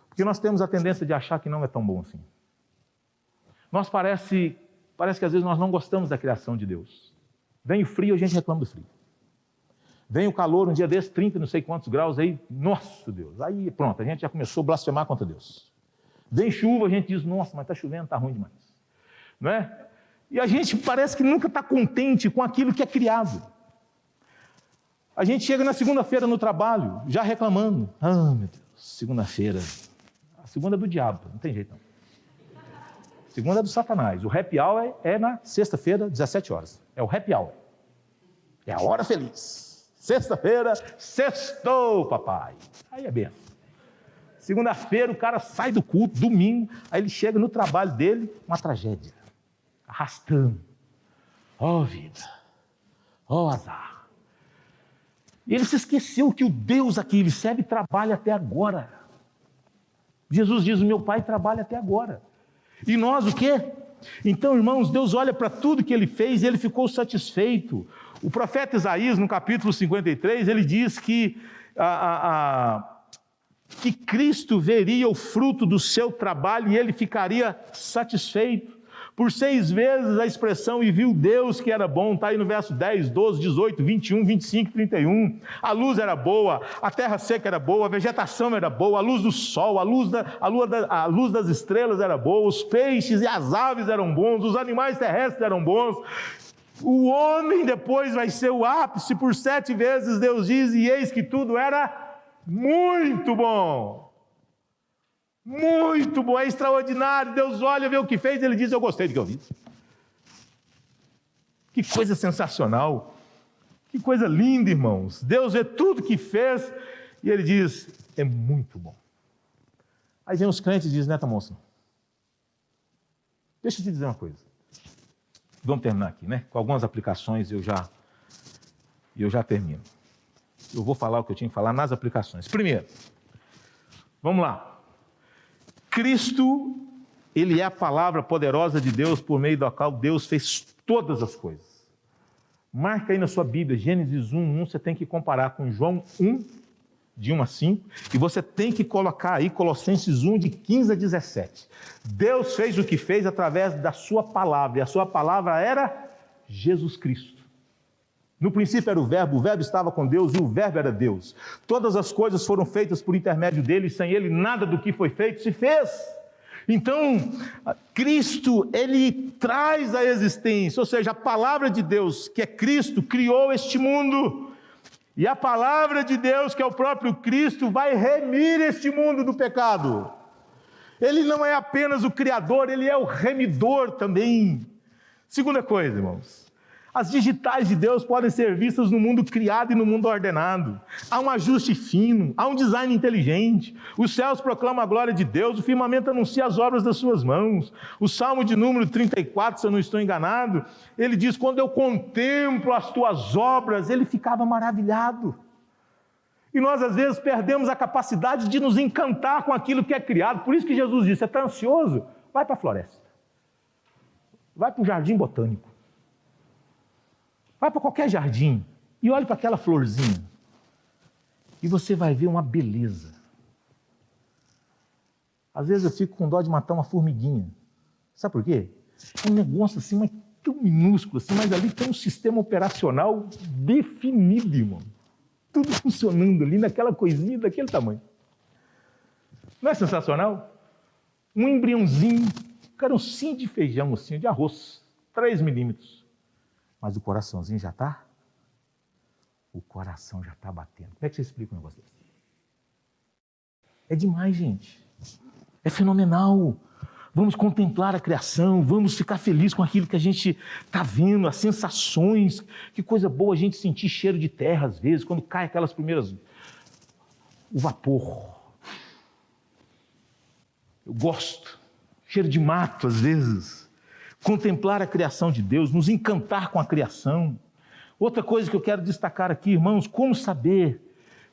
Porque nós temos a tendência de achar que não é tão bom assim. Nós parece que às vezes nós não gostamos da criação de Deus. Vem o frio, a gente reclama do frio. Vem o calor, um dia desse, 30 não sei quantos graus, aí, nossa Deus, aí pronto, a gente já começou a blasfemar contra Deus. Vem chuva, a gente diz, nossa, mas está chovendo, está ruim demais. Não é? E a gente parece que nunca está contente com aquilo que é criado. A gente chega na segunda-feira no trabalho, já reclamando. Ah, meu Deus, segunda-feira. A segunda é do diabo, não tem jeito não. Segunda é do Satanás. O happy hour é na sexta-feira, 17 horas. É o happy hour. É a hora feliz. Sexta-feira, sextou, papai. Aí é benção. Segunda-feira o cara sai do culto, domingo, aí ele chega no trabalho dele, uma tragédia. Arrastando. Ó vida. Ó azar. E ele se esqueceu que o Deus a quem ele serve trabalha até agora. Jesus diz, o meu Pai trabalha até agora. E nós o quê? Então, irmãos, Deus olha para tudo que Ele fez e Ele ficou satisfeito. O profeta Isaías, no capítulo 53, ele diz que Cristo veria o fruto do seu trabalho e Ele ficaria satisfeito. Por 6 vezes a expressão, e viu Deus que era bom, está aí no verso 10, 12, 18, 21, 25, 31. A luz era boa, a terra seca era boa, a vegetação era boa, a luz do sol, a luz das estrelas era boa, os peixes e as aves eram bons, os animais terrestres eram bons. O homem depois vai ser o ápice, por 7 vezes Deus diz, e eis que tudo era muito bom. Muito bom, é extraordinário. Deus olha, vê o que fez, Ele diz, eu gostei do que eu vi. Que coisa sensacional. Que coisa linda, irmãos. Deus vê tudo que fez e Ele diz, é muito bom. Aí vem os crentes e dizem, neta moça, deixa eu te dizer uma coisa. Vamos terminar aqui, né? Com algumas aplicações eu já termino. Eu vou falar o que eu tinha que falar nas aplicações. Primeiro, vamos lá. Cristo, Ele é a palavra poderosa de Deus, por meio da qual Deus fez todas as coisas. Marca aí na sua Bíblia, Gênesis 1:1, você tem que comparar com João 1, de 1 a 5, e você tem que colocar aí Colossenses 1, de 15 a 17. Deus fez o que fez através da sua palavra, e a sua palavra era Jesus Cristo. No princípio era o verbo estava com Deus e o verbo era Deus. Todas as coisas foram feitas por intermédio dele, e sem ele nada do que foi feito se fez. Então, Cristo, Ele traz a existência, ou seja, a palavra de Deus, que é Cristo, criou este mundo. E a palavra de Deus, que é o próprio Cristo, vai remir este mundo do pecado. Ele não é apenas o Criador, Ele é o remidor também. Segunda coisa, irmãos. As digitais de Deus podem ser vistas no mundo criado e no mundo ordenado. Há um ajuste fino, há um design inteligente. Os céus proclamam a glória de Deus, o firmamento anuncia as obras das suas mãos. O Salmo de número 34, se eu não estou enganado, ele diz: quando eu contemplo as tuas obras, ele ficava maravilhado. E nós, às vezes, perdemos a capacidade de nos encantar com aquilo que é criado. Por isso que Jesus disse: está ansioso? Vai para a floresta. Vai para o jardim botânico. Vai para qualquer jardim e olhe para aquela florzinha. E você vai ver uma beleza. Às vezes eu fico com dó de matar uma formiguinha. Sabe por quê? É um negócio assim, mas tão minúsculo assim, mas ali tem um sistema operacional definido, irmão. Tudo funcionando ali naquela coisinha daquele tamanho. Não é sensacional? Um embriãozinho, um carocinho de feijão, assim, de arroz, 3 milímetros. Mas o coraçãozinho já está? O coração já está batendo. Como é que você explica um negócio desse? É demais, gente. É fenomenal. Vamos contemplar a criação, vamos ficar felizes com aquilo que a gente está vendo, as sensações. Que coisa boa a gente sentir cheiro de terra, às vezes, quando cai aquelas primeiras... o vapor. Eu gosto. Cheiro de mato, às vezes. Contemplar a criação de Deus, nos encantar com a criação. Outra coisa que eu quero destacar aqui, irmãos: como saber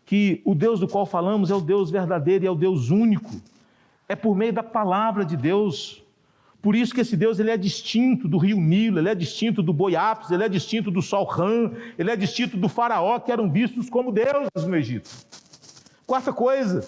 que o Deus do qual falamos é o Deus verdadeiro e é o Deus único? É por meio da palavra de Deus. Por isso que esse Deus, ele é distinto do rio Nilo, ele é distinto do boi Apis, ele é distinto do sol Ram, ele é distinto do faraó, que eram vistos como deuses no Egito. Quarta coisa,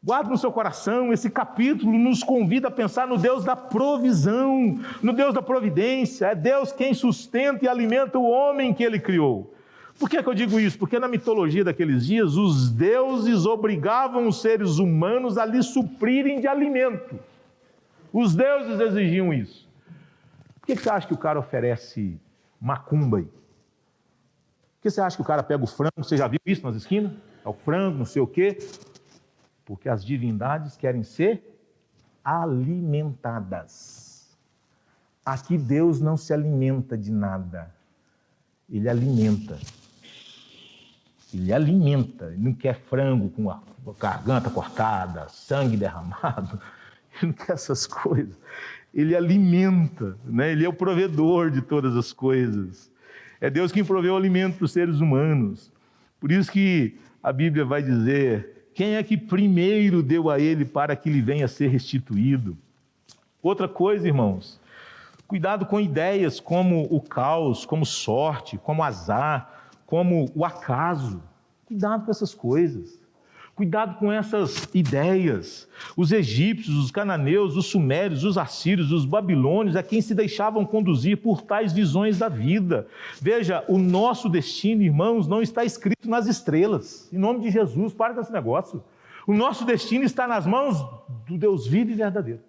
guarde no seu coração, esse capítulo nos convida a pensar no Deus da provisão, no Deus da providência. É Deus quem sustenta e alimenta o homem que ele criou. Por que eu digo isso? Porque na mitologia daqueles dias, os deuses obrigavam os seres humanos a lhes suprirem de alimento. Os deuses exigiam isso. Por que você acha que o cara oferece macumba aí? Por que você acha que o cara pega o frango? Você já viu isso nas esquinas? É o frango, não sei o quê. Porque as divindades querem ser alimentadas. Aqui Deus não se alimenta de nada. Ele alimenta. Ele alimenta. Ele não quer frango com a garganta cortada, sangue derramado. Ele não quer essas coisas. Ele alimenta, né? Ele é o provedor de todas as coisas. É Deus quem provê o alimento para os seres humanos. Por isso que a Bíblia vai dizer: quem é que primeiro deu a ele para que lhe venha a ser restituído? Outra coisa, irmãos, cuidado com ideias como o caos, como sorte, como azar, como o acaso. Cuidado com essas coisas. Cuidado com essas ideias. Os egípcios, os cananeus, os sumérios, os assírios, os babilônios é quem se deixavam conduzir por tais visões da vida. Veja, o nosso destino, irmãos, não está escrito nas estrelas. Em nome de Jesus, para com esse negócio. O nosso destino está nas mãos do Deus vivo e verdadeiro.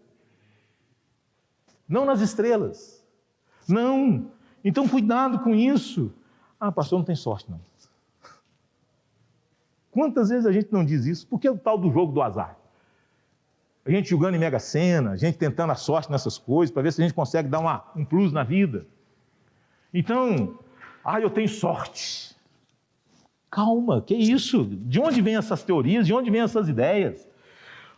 Não nas estrelas. Não. Então, cuidado com isso. Ah, pastor, não tem sorte, não. Quantas vezes a gente não diz isso? Por que o tal do jogo do azar? A gente jogando em Mega Sena, a gente tentando a sorte nessas coisas, para ver se a gente consegue dar um plus na vida. Então, eu tenho sorte. Calma, que isso? De onde vêm essas teorias? De onde vêm essas ideias?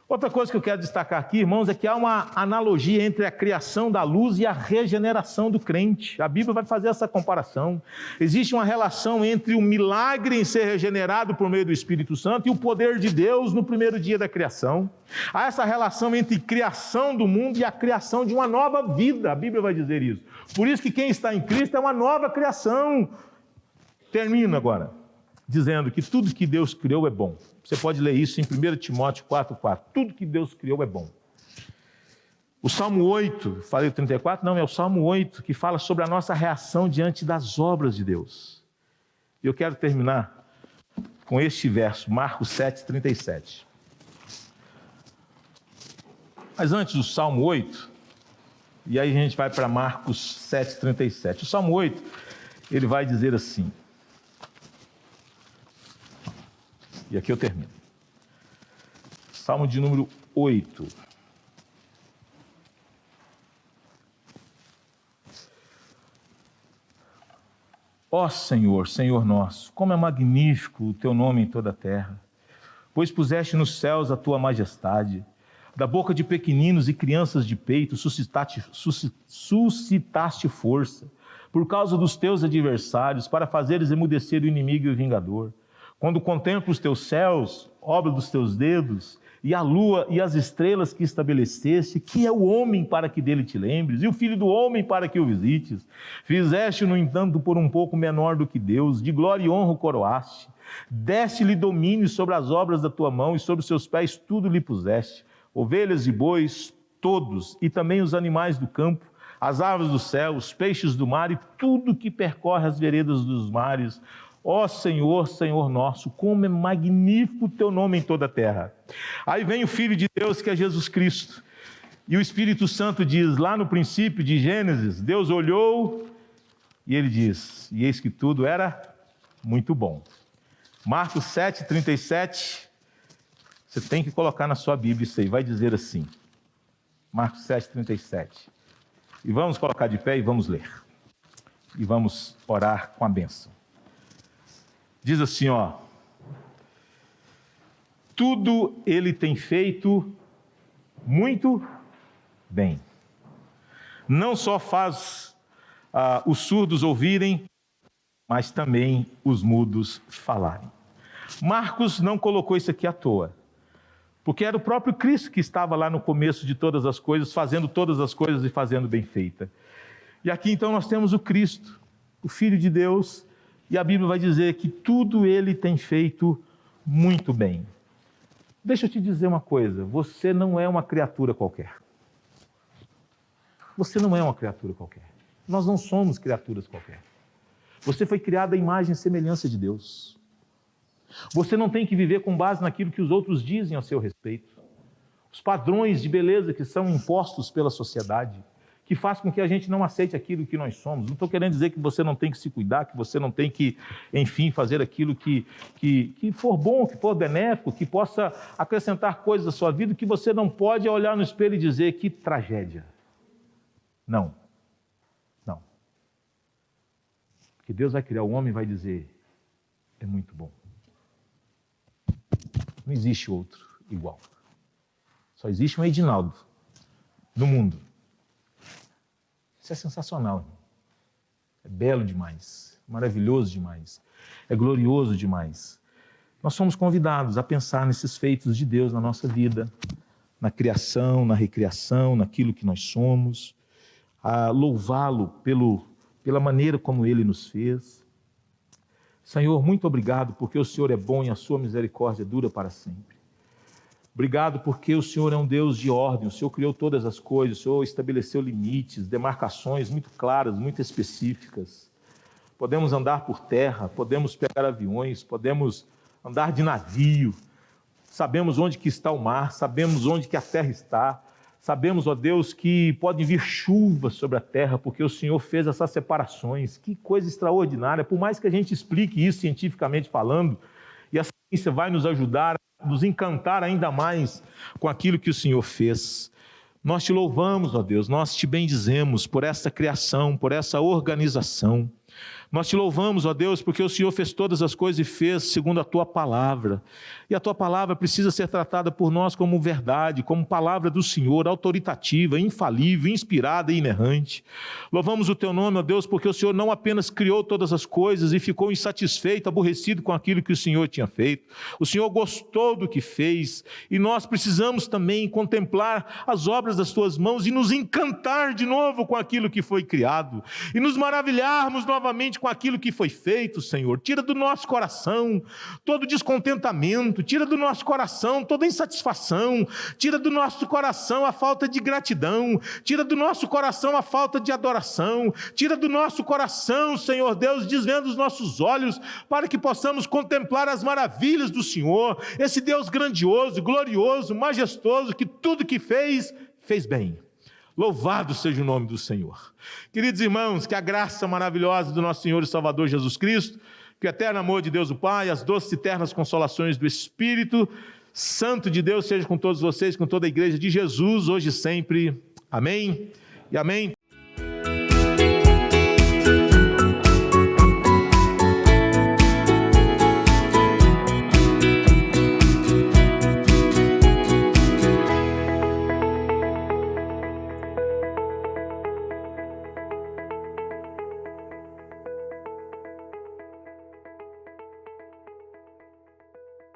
Outra coisa que eu quero destacar aqui, irmãos, é que há uma analogia entre a criação da luz e a regeneração do crente. A Bíblia vai fazer essa comparação. Existe uma relação entre o milagre em ser regenerado por meio do Espírito Santo e o poder de Deus no primeiro dia da criação. Há essa relação entre criação do mundo e a criação de uma nova vida. A Bíblia vai dizer isso. Por isso que quem está em Cristo é uma nova criação. Termino agora dizendo que tudo que Deus criou é bom. Você pode ler isso em 1 Timóteo 4,4. Tudo que Deus criou é bom. O Salmo 8, falei o 34? Não, é o Salmo 8 que fala sobre a nossa reação diante das obras de Deus. E eu quero terminar com este verso, Marcos 7,37. Mas antes do Salmo 8, e aí a gente vai para Marcos 7,37. O Salmo 8, ele vai dizer assim, e aqui eu termino. Salmo de número 8. Ó Senhor, Senhor nosso, como é magnífico o teu nome em toda a terra, pois puseste nos céus a tua majestade. Da boca de pequeninos e crianças de peito suscitaste força, por causa dos teus adversários, para fazeres emudecer o inimigo e o vingador. Quando contemplo os teus céus, obra dos teus dedos, e a lua e as estrelas que estabeleceste, que é o homem para que dele te lembres, e o filho do homem para que o visites. Fizeste, no entanto, por um pouco menor do que Deus, de glória e honra o coroaste. Deste-lhe domínio sobre as obras da tua mão, e sobre os seus pés tudo lhe puseste. Ovelhas e bois, todos, e também os animais do campo, as aves do céu, os peixes do mar, e tudo que percorre as veredas dos mares. Ó Senhor, Senhor nosso, como é magnífico o teu nome em toda a terra. Aí vem o Filho de Deus, que é Jesus Cristo. E o Espírito Santo diz, lá no princípio de Gênesis, Deus olhou e ele diz, e eis que tudo era muito bom. Marcos 7,37, você tem que colocar na sua Bíblia isso aí, vai dizer assim. Marcos 7,37. E vamos colocar de pé e vamos ler. E vamos orar com a bênção. Diz assim, ó, tudo ele tem feito muito bem. Não só faz os surdos ouvirem, mas também os mudos falarem. Marcos não colocou isso aqui à toa, porque era o próprio Cristo que estava lá no começo de todas as coisas, fazendo todas as coisas e fazendo bem feita. E aqui então nós temos o Cristo, o Filho de Deus. E a Bíblia vai dizer que tudo ele tem feito muito bem. Deixa eu te dizer uma coisa, você não é uma criatura qualquer. Você não é uma criatura qualquer. Nós não somos criaturas qualquer. Você foi criado à imagem e semelhança de Deus. Você não tem que viver com base naquilo que os outros dizem a seu respeito. Os padrões de beleza que são impostos pela sociedade, que faz com que a gente não aceite aquilo que nós somos. Não estou querendo dizer que você não tem que se cuidar, que você não tem que, enfim, fazer aquilo que for bom, que for benéfico, que possa acrescentar coisas à sua vida, que você não pode olhar no espelho e dizer que tragédia. Não. Não. Porque Deus vai criar o homem e vai dizer, é muito bom. Não existe outro igual. Só existe um Edinaldo no mundo. Isso é sensacional, irmão. É belo demais, maravilhoso demais, é glorioso demais. Nós somos convidados a pensar nesses feitos de Deus na nossa vida, na criação, na recriação, naquilo que nós somos, a louvá-lo pela maneira como Ele nos fez. Senhor, muito obrigado porque o Senhor é bom e a sua misericórdia dura para sempre. Obrigado porque o Senhor é um Deus de ordem, o Senhor criou todas as coisas, o Senhor estabeleceu limites, demarcações muito claras, muito específicas. Podemos andar por terra, podemos pegar aviões, podemos andar de navio, sabemos onde que está o mar, sabemos onde que a terra está, sabemos, ó Deus, que pode vir chuva sobre a terra, porque o Senhor fez essas separações. Que coisa extraordinária, por mais que a gente explique isso cientificamente falando, e a ciência vai nos ajudar, nos encantar ainda mais com aquilo que o Senhor fez. Nós te louvamos, ó Deus, nós te bendizemos por essa criação, por essa organização. Nós te louvamos, ó Deus, porque o Senhor fez todas as coisas e fez segundo a Tua palavra. E a Tua palavra precisa ser tratada por nós como verdade, como palavra do Senhor, autoritativa, infalível, inspirada e inerrante. Louvamos o Teu nome, ó Deus, porque o Senhor não apenas criou todas as coisas e ficou insatisfeito, aborrecido com aquilo que o Senhor tinha feito. O Senhor gostou do que fez e nós precisamos também contemplar as obras das Tuas mãos e nos encantar de novo com aquilo que foi criado e nos maravilharmos novamente com aquilo que foi feito, Senhor. Tira do nosso coração todo descontentamento, tira do nosso coração toda insatisfação, tira do nosso coração a falta de gratidão, tira do nosso coração a falta de adoração, tira do nosso coração, Senhor Deus, desvenda os nossos olhos para que possamos contemplar as maravilhas do Senhor, esse Deus grandioso, glorioso, majestoso, que tudo que fez, fez bem. Louvado seja o nome do Senhor. Queridos irmãos, que a graça maravilhosa do nosso Senhor e Salvador Jesus Cristo, que o eterno amor de Deus o Pai, as doces e eternas consolações do Espírito Santo de Deus seja com todos vocês, com toda a igreja de Jesus, hoje e sempre. Amém e amém.